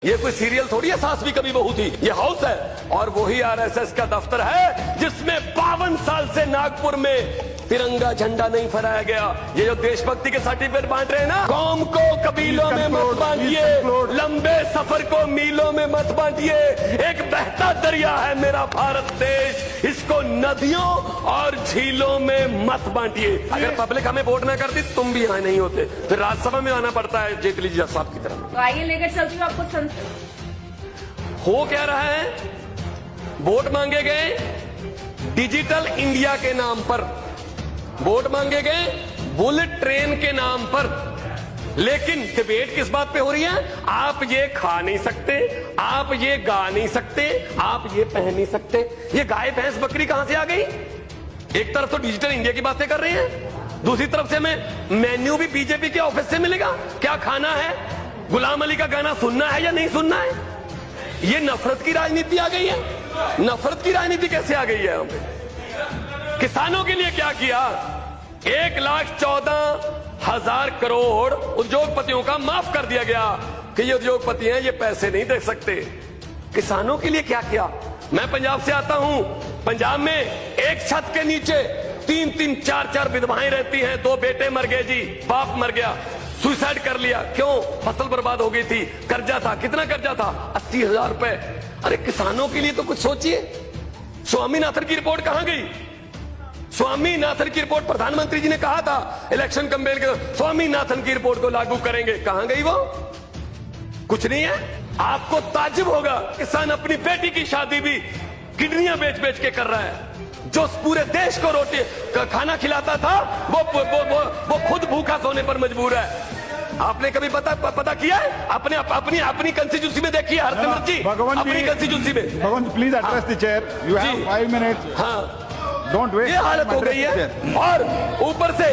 ये कोई सीरियल थोड़ी है, सास भी कभी बहू थी। ये हाउस है और वही आरएसएस का दफ्तर है जिसमें 52 साल से नागपुर में तिरंगा झंडा नहीं फहराया गया। ये जो देशभक्ति के सर्टिफिकेट बांट रहे हैं ना, कौम को कबीलों में मत बांटिए, लंबे सफर को मीलों में मत बांटिए। एक बहता दरिया है मेरा भारत देश, इसको नदियों और झीलों में मत बांटिए। अगर पब्लिक हमें वोट ना करती तुम भी यहाँ नहीं होते, फिर राज्यसभा में आना पड़ता है जेटली जी साहब की तरह। तो आइए लेकर चलती हूँ आपको। हो क्या रहा है, वोट मांगे गए डिजिटल इंडिया के नाम पर, वोट मांगे गए बुलेट ट्रेन के नाम पर, लेकिन डिबेट किस बात पे हो रही है? आप ये खा नहीं सकते, आप ये गा नहीं सकते, आप ये पहन नहीं सकते। ये गाय भैंस बकरी कहां से आ गई? एक तरफ तो डिजिटल इंडिया की बातें कर रहे हैं, दूसरी तरफ से हमें मेन्यू भी बीजेपी के ऑफिस से मिलेगा। क्या खाना है, गुलाम अली का गाना सुनना है या नहीं सुनना है? ये नफरत की राजनीति आ गई है। नफरत की राजनीति कैसे आ गई है? हमें किसानों के लिए क्या किया? 1,14,000 करोड़ उद्योगपतियों का माफ कर दिया गया कि ये उद्योगपति हैं, ये पैसे नहीं दे सकते। किसानों के लिए क्या किया? मैं पंजाब से आता हूं, पंजाब में एक छत के नीचे 3-3, 4-4 विधवाएं रहती हैं। 2 बेटे मर गए जी, बाप मर गया, सुसाइड कर लिया। क्यों? फसल बर्बाद हो गई थी, कर्जा था। कितना कर्जा था? 80,000 रुपए। अरे किसानों के लिए तो कुछ सोचिए। स्वामीनाथन की रिपोर्ट कहां गई? स्वामीनाथन की रिपोर्ट, प्रधानमंत्री जी ने कहा था इलेक्शन कैंपेन के, स्वामीनाथन की रिपोर्ट को लागू करेंगे। कहां गई वो? कुछ नहीं है। आपको ताज्जुब होगा, किसान अपनी बेटी की शादी भी किडनियां बेच बेच के कर रहा है। जो पूरे देश को रोटी खाना खिलाता था वो खुद भूखा सोने पर मजबूर है। आपने कभी पता किया है? अपनी कंस्टिट्यूंसी में देखिए हरसिमरत जी, अपनी कंस्टिट्यूंसी में। Bhagwant please address the chair, you have 5 minutes. हाँ, डोंट वेस्ट। ये हालत हो गई है। और ऊपर से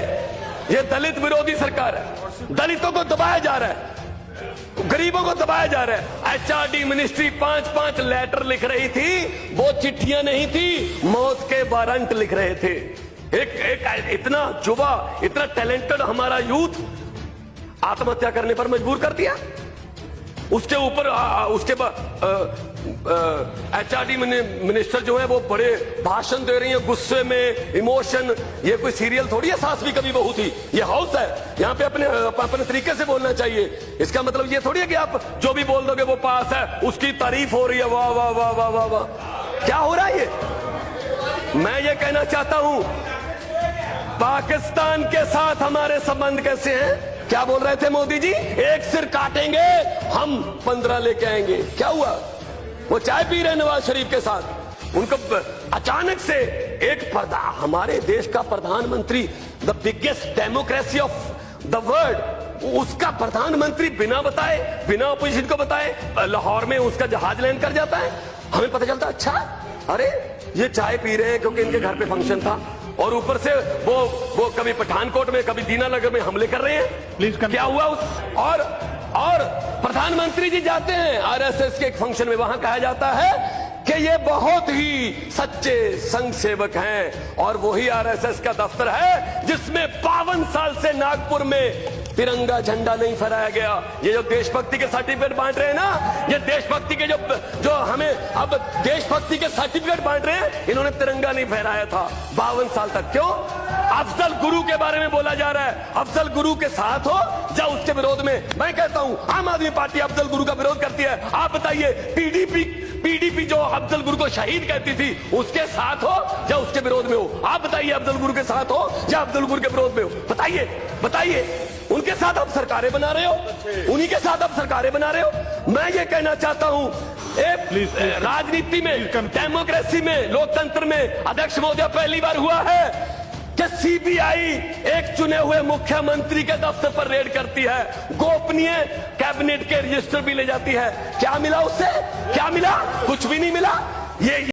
ये दलित विरोधी सरकार है, दलितों को दबाया जा रहा है, गरीबों को दबाया जा रहा है। एचआरडी मिनिस्ट्री 5-5 लेटर लिख रही थी, वो चिट्ठियां नहीं थी, मौत के वारंट लिख रहे थे। एक इतना युवा, इतना टैलेंटेड हमारा यूथ आत्महत्या करने पर मजबूर कर दिया। उसके ऊपर उसके बाद एचआरडी मिनिस्टर जो है वो बड़े भाषण दे रही है, गुस्से में, इमोशन। ये कोई सीरियल थोड़ी है, सास भी कभी बहू थी। ये हाउस है, यहाँ पे अपने तरीके से बोलना चाहिए। इसका मतलब ये थोड़ी है कि आप जो भी बोल दोगे वो पास है, उसकी तारीफ हो रही है। वाह वाह वाह वाह वाह वाह, क्या हो रहा है ये? मैं ये कहना चाहता हूं, पाकिस्तान के साथ हमारे संबंध कैसे हैं? क्या बोल रहे थे मोदी जी? एक सिर काटेंगे हम 15 लेके आएंगे। क्या हुआ? वो चाय पी रहे नवाज शरीफ के साथ, उनको अचानक से हमारे देश का प्रधानमंत्री, the biggest democracy of the world, उसका प्रधानमंत्री बिना बताए, बिना अपोजिशन को बताए लाहौर में उसका जहाज लैंड कर जाता है। हमें पता चलता, अच्छा अरे ये चाय पी रहे हैं क्योंकि इनके घर पे फंक्शन था, और ऊपर से वो कभी पठानकोट में, कभी दीनानगर में हमले कर रहे हैं। प्लीज क्या हुआ और प्रधानमंत्री जी जाते हैं आरएसएस के एक फंक्शन में, वहां कहा जाता है कि ये बहुत ही सच्चे संघ सेवक हैं, और वही आरएसएस का दफ्तर है जिसमें 52 साल से नागपुर में तिरंगा झंडा नहीं फहराया गया। ये जो देशभक्ति के सर्टिफिकेट बांट रहे हैं ना, ये देशभक्ति के जो हमें अब देशभक्ति के सर्टिफिकेट बांट रहे हैं, इन्होंने तिरंगा नहीं फहराया था 52 साल तक। क्यों? अफजल गुरु के बारे में बोला जा रहा है। अफजल गुरु के साथ हो या उसके विरोध में? मैं कहता हूं आम आदमी पार्टी अफजल गुरु का विरोध करती है। आप बताइए, पीडीपी जो अफजल गुरु को शहीद कहती थी, उसके साथ हो या उसके विरोध में हो? आप बताइए, अफजल गुरु के साथ हो या अफजल गुरु के विरोध में हो? बताइए। उनके साथ आप सरकारें बना रहे हो, उन्हीं के साथ आप सरकारें बना रहे हो। मैं ये कहना चाहता हूं, राजनीति में, डेमोक्रेसी में, लोकतंत्र में अध्यक्ष महोदय पहली बार हुआ है कि सीबीआई एक चुने हुए मुख्यमंत्री के दफ्तर पर रेड करती है, गोपनीय कैबिनेट के रजिस्टर भी ले जाती है। क्या मिला उससे? क्या मिला? कुछ भी नहीं मिला। ये